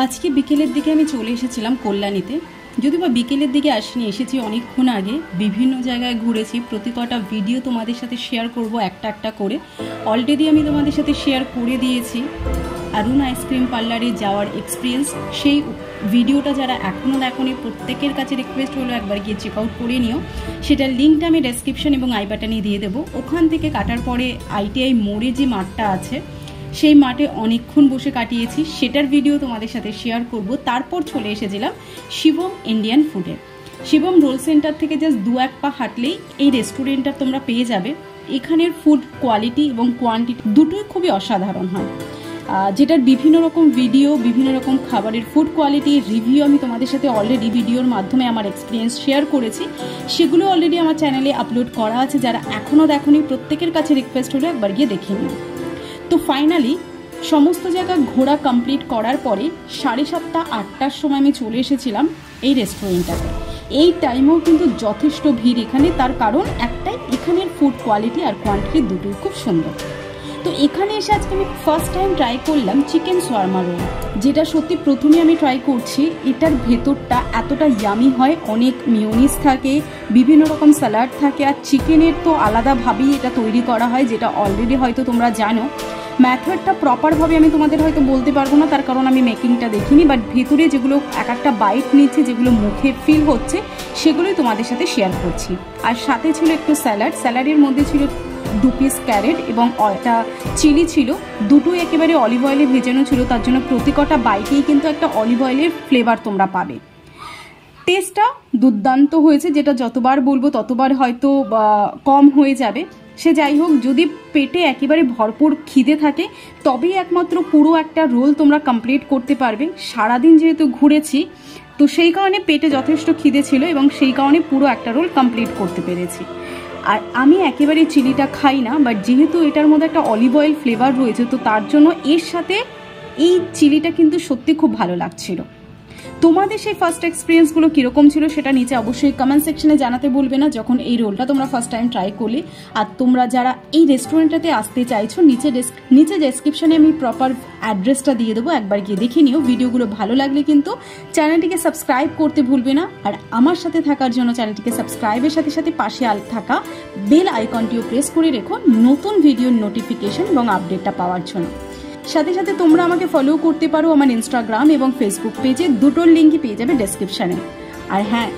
আজকে বিকেলের দিকে আমি চলে এসেছিলাম কল্যাণীতে। যদিও বা বিকেলের দিকে আসিনি, এসেছি অনেকক্ষণ আগে। বিভিন্ন জায়গায় ঘুরেছি, প্রতি কটা ভিডিও তোমাদের সাথে শেয়ার করব একটা একটা করে। অলরেডি আমি তোমাদের সাথে শেয়ার করে দিয়েছি অরুণ আইসক্রিম পার্লারে যাওয়ার এক্সপিরিয়েন্স। সেই ভিডিওটা যারা এখনও দেখোনি, প্রত্যেকের কাছে রিকোয়েস্ট হলো একবার গিয়ে চেক আউট করে নিও। সেটার লিঙ্কটা আমি ডেসক্রিপশন এবং আই বাটনে দিয়ে দেবো। ওখান থেকে কাটার পরে ITI মোড়ে যে মাঠটা আছে, সেই মাঠে অনেকক্ষণ বসে কাটিয়েছি, সেটার ভিডিও তোমাদের সাথে শেয়ার করব। তারপর চলে এসেছিলাম শিবম ইন্ডিয়ান ফুডে। শিবম রোল সেন্টার থেকে জাস্ট 2-1 পা হাঁটলেই এই রেস্টুরেন্টটা তোমরা পেয়ে যাবে। এখানের ফুড কোয়ালিটি এবং কোয়ান্টিটি দুটোই খুবই অসাধারণ হয়। যেটার বিভিন্ন রকম ভিডিও, বিভিন্ন রকম খাবারের ফুড কোয়ালিটি রিভিউ আমি তোমাদের সাথে অলরেডি ভিডিওর মাধ্যমে আমার এক্সপিরিয়েন্স শেয়ার করেছি। সেগুলো অলরেডি আমার চ্যানেলে আপলোড করা আছে। যারা এখনও দেখোনি, প্রত্যেকের কাছে রিকোয়েস্ট হলো একবার গিয়ে দেখে নিও। তো ফাইনালি সমস্ত জায়গা ঘোরা কমপ্লিট করার পরে 7:30-8টার সময় আমি চলে এসেছিলাম এই রেস্টুরেন্টটাতে। এই টাইমেও কিন্তু যথেষ্ট ভিড় এখানে। তার কারণ একটাই, এখানের ফুড কোয়ালিটি আর কোয়ান্টিটি দুটোই খুব সুন্দর। তো এখানে এসে আজকে আমি ফার্স্ট টাইম ট্রাই করলাম চিকেন শাওয়ারমা রোল, যেটা সত্যি প্রথমে আমি ট্রাই করছি। এটার ভেতরটা এতটা ইয়ামি হয়, অনেক মিওনিজ থাকে, বিভিন্ন রকম স্যালাড থাকে, আর চিকেনের তো আলাদাভাবেই এটা তৈরি করা হয়, যেটা অলরেডি হয়তো তোমরা জানো। মেথডটা প্রপারভাবে আমি তোমাদের হয়তো বলতে পারবো না, তার কারণ আমি মেকিংটা দেখিনি। বাট ভেতরে যেগুলো এক একটা বাইট নিচ্ছে, যেগুলো মুখে ফিল হচ্ছে, সেগুলোই তোমাদের সাথে শেয়ার করছি। আর সাথে ছিল একটু স্যালাড। স্যালাডের মধ্যে ছিল 2 পিস ক্যারেট এবং একটা চিলি ছিল। দুটোই একেবারে অলিভ অয়েলে ভেজানো ছিল, তার জন্য প্রতি কটা বাইটেই কিন্তু একটা অলিভ অয়েলের ফ্লেভার তোমরা পাবে। টেস্টটা দুর্দান্ত হয়েছে, যেটা যতবার বলবো ততবার হয়তো কম হয়ে যাবে। সে যাই হোক, যদি পেটে একেবারে ভরপুর খিদে থাকে তবেই একমাত্র পুরো একটা রোল তোমরা কমপ্লিট করতে পারবে। সারাদিন যেহেতু ঘুরেছি, তো সেই কারণে পেটে যথেষ্ট খিদে ছিল এবং সেই কারণে পুরো একটা রোল কমপ্লিট করতে পেরেছি। আর আমি একেবারে চিলিটা খাই না, বাট যেহেতু এটার মধ্যে একটা অলিভ অয়েল ফ্লেভার রয়েছে, তো তার জন্য এর সাথে এই চিলিটা কিন্তু সত্যি খুব ভালো লাগছিল। তোমাদের সেই ফার্স্ট এক্সপিরিয়েন্সগুলো কীরকম ছিল সেটা নিচে অবশ্যই কমেন্ট সেকশনে জানাতে বলবে না, যখন এই রোলটা তোমরা ফার্স্ট টাইম ট্রাই করলে। আর তোমরা যারা এই রেস্টুরেন্টটাতে আসতে চাইছো, নিচে ডেসক্রিপশনে আমি প্রপার অ্যাড্রেসটা দিয়ে দেবো, একবার গিয়ে দেখে নিও। ভিডিওগুলো ভালো লাগলে কিন্তু চ্যানেলটিকে সাবস্ক্রাইব করতে ভুলবে না। আর আমার সাথে থাকার জন্য চ্যানেলটিকে সাবস্ক্রাইবের সাথে সাথে পাশে থাকা বেল আইকনটিও প্রেস করে রেখো, নতুন ভিডিওর নোটিফিকেশন এবং আপডেটটা পাওয়ার জন্য। সাথে সাথে তোমরা আমাকে ফলো করতে পারো আমার ইনস্টাগ্রাম এবং ফেসবুক পেজে, দুটোর লিঙ্কই পেয়ে যাবে ডেসক্রিপশানে। আর হ্যাঁ,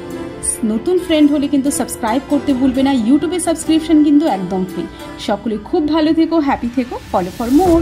নতুন ফ্রেন্ড হলে কিন্তু সাবস্ক্রাইব করতে ভুলবে না। ইউটিউবে সাবস্ক্রিপশন কিন্তু একদম ফ্রি। সকলে খুব ভালো থেকো, হ্যাপি থেকো, ফলো ফর মোর।